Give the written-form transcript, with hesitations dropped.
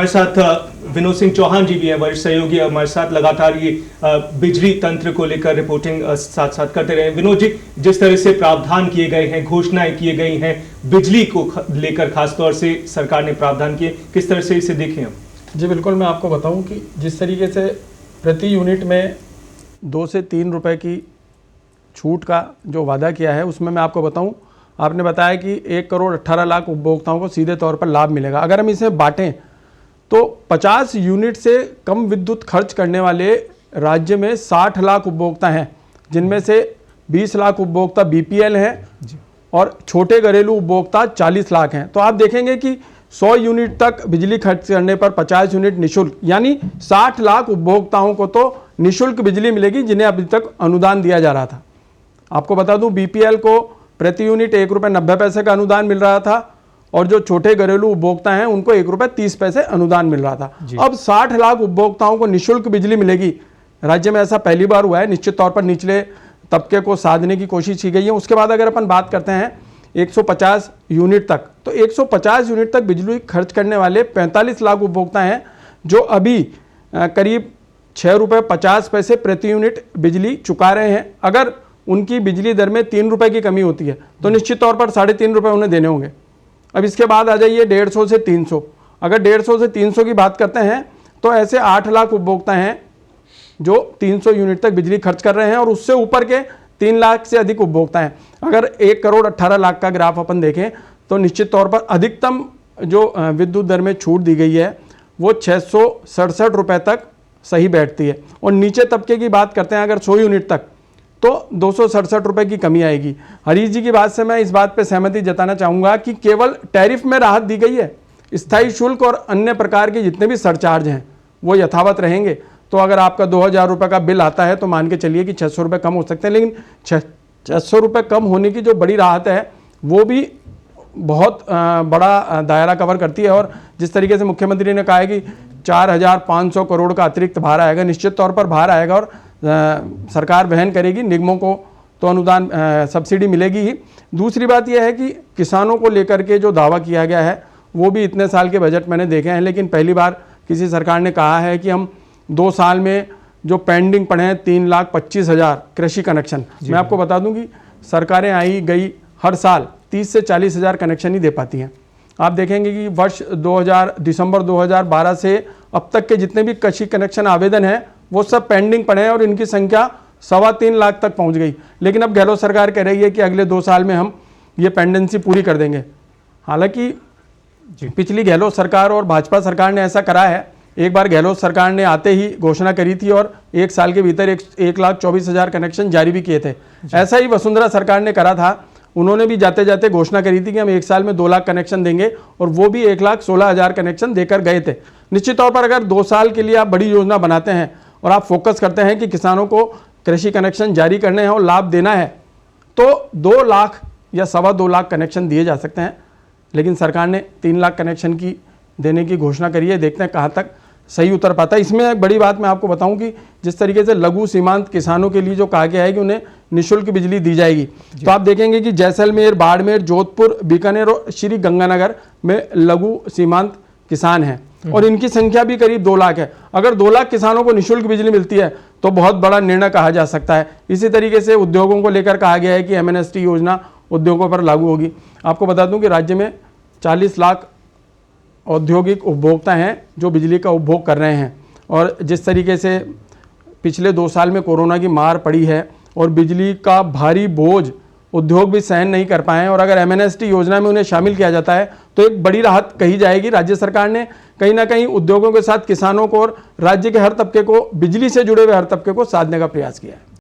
हमारे साथ विनोद सिंह चौहान जी भी हैं, वरिष्ठ सहयोगी, हमारे साथ लगातार ये बिजली तंत्र को लेकर रिपोर्टिंग साथ साथ करते रहे। विनोद जी, जिस तरह से प्रावधान किए गए हैं, घोषणाएं किए गई हैं बिजली को लेकर, खासतौर से सरकार ने प्रावधान किए, किस तरह से इसे देखें हम? जी बिल्कुल, मैं आपको बताऊं कि जिस तरीके से प्रति यूनिट में 2 से 3 रुपए की छूट का जो वादा किया है, उसमें मैं आपको बताऊं, आपने बताया कि 1 करोड़ 18 लाख उपभोक्ताओं को सीधे तौर पर लाभ मिलेगा। अगर हम इसे बांटें तो 50 यूनिट से कम विद्युत खर्च करने वाले राज्य में 60 लाख उपभोक्ता हैं, जिनमें से 20 लाख उपभोक्ता बीपीएल हैं और छोटे घरेलू उपभोक्ता 40 लाख हैं। तो आप देखेंगे कि 100 यूनिट तक बिजली खर्च करने पर 50 यूनिट निःशुल्क, यानी 60 लाख उपभोक्ताओं को तो निःशुल्क बिजली मिलेगी, जिन्हें अभी तक अनुदान दिया जा रहा था। आपको बता दूं, बीपीएल को प्रति यूनिट 1 रुपये 90 पैसे का अनुदान मिल रहा था और जो छोटे घरेलू उपभोक्ता हैं उनको 1 रुपये 30 पैसे अनुदान मिल रहा था। अब 60 लाख उपभोक्ताओं को निःशुल्क बिजली मिलेगी। राज्य में ऐसा पहली बार हुआ है। निश्चित तौर पर निचले तबके को साधने की कोशिश की गई है। उसके बाद अगर अपन बात करते हैं 150 यूनिट तक, तो 150 यूनिट तक बिजली खर्च करने वाले 45 लाख उपभोक्ता हैं, जो अभी करीब 6 रुपये 50 पैसे प्रति यूनिट बिजली चुका रहे हैं। अगर उनकी बिजली दर में 3 रुपये की कमी होती है तो निश्चित तौर पर 3.5 रुपये उन्हें देने होंगे। अब इसके बाद आ जाइए 150 से 300। अगर 150 से 300 की बात करते हैं तो ऐसे 8 लाख उपभोक्ता हैं जो 300 यूनिट तक बिजली खर्च कर रहे हैं और उससे ऊपर के 3 लाख से अधिक उपभोक्ता हैं। अगर 1 करोड़ 18 लाख का ग्राफ अपन देखें तो निश्चित तौर पर अधिकतम जो विद्युत दर में छूट दी गई है वो 667 रुपये तक सही बैठती है। और नीचे तबके की बात करते हैं अगर 100 यूनिट तक, तो 267 रुपये की कमी आएगी। हरीश जी की बात से मैं इस बात पे सहमति जताना चाहूँगा कि केवल टैरिफ में राहत दी गई है, स्थायी शुल्क और अन्य प्रकार के जितने भी सरचार्ज हैं वो यथावत रहेंगे। तो अगर आपका 2000 रुपये का बिल आता है तो मान के चलिए कि 600 रुपये कम हो सकते हैं, लेकिन 600 रुपये कम होने की जो बड़ी राहत है वो भी बहुत बड़ा दायरा कवर करती है। और जिस तरीके से मुख्यमंत्री ने कहा है कि 4500 करोड़ का अतिरिक्त भार आएगा, निश्चित तौर पर भार आएगा और सरकार वहन करेगी। निगमों को तो अनुदान सब्सिडी मिलेगी ही। दूसरी बात यह है कि किसानों को लेकर के जो दावा किया गया है वो भी इतने साल के बजट मैंने देखे हैं, लेकिन पहली बार किसी सरकार ने कहा है कि हम 2 साल में जो पेंडिंग पड़े हैं 3,25,000 कृषि कनेक्शन। मैं आपको बता दूं कि सरकारें आई गई हर साल 30 से 40 हज़ार कनेक्शन ही दे पाती हैं। आप देखेंगे कि वर्ष दिसंबर 2012 से अब तक के जितने भी कृषि कनेक्शन आवेदन हैं वो सब पेंडिंग पड़े हैं और इनकी संख्या 3.25 लाख तक पहुंच गई। लेकिन अब गहलोत सरकार कह रही है कि अगले 2 साल में हम ये पेंडेंसी पूरी कर देंगे। हालांकि पिछली गहलोत सरकार और भाजपा सरकार ने ऐसा करा है। एक बार गहलोत सरकार ने आते ही घोषणा करी थी और 1 साल के भीतर 1,24,000 कनेक्शन जारी भी किए थे। ऐसा ही वसुंधरा सरकार ने करा था। उन्होंने भी जाते जाते घोषणा करी थी कि हम 1 साल में 2 लाख कनेक्शन देंगे और वो भी 1,16,000 कनेक्शन देकर गए थे। निश्चित तौर पर अगर 2 साल के लिए आप बड़ी योजना बनाते हैं और आप फोकस करते हैं कि किसानों को कृषि कनेक्शन जारी करने हैं और लाभ देना है, तो 2 लाख या 2.25 लाख कनेक्शन दिए जा सकते हैं। लेकिन सरकार ने 3 लाख कनेक्शन की देने की घोषणा करी है। देखते हैं कहाँ तक सही उतर पाता है। इसमें एक बड़ी बात मैं आपको बताऊं कि जिस तरीके से लघु सीमांत किसानों के लिए जो कहा गया है कि उन्हें निःशुल्क बिजली दी जाएगी, तो आप देखेंगे कि जैसलमेर, बाड़मेर, जोधपुर, बीकानेर और श्री गंगानगर में लघु सीमांत किसान हैं और इनकी संख्या भी करीब 2 लाख है। अगर 2 लाख किसानों को निःशुल्क बिजली मिलती है तो बहुत बड़ा निर्णय कहा जा सकता है। इसी तरीके से उद्योगों को लेकर कहा गया है कि MNST योजना उद्योगों पर लागू होगी। आपको बता दूं कि राज्य में 40 लाख औद्योगिक उपभोक्ता हैं जो बिजली का उपभोग कर रहे हैं। और जिस तरीके से पिछले 2 साल में कोरोना की मार पड़ी है और बिजली का भारी बोझ उद्योग भी सहन नहीं कर पाए हैं, और अगर MNST योजना में उन्हें शामिल किया जाता है तो एक बड़ी राहत कही जाएगी। राज्य सरकार ने कहीं ना कहीं उद्योगों के साथ किसानों को और राज्य के हर तबके को, बिजली से जुड़े हुए हर तबके को साधने का प्रयास किया है।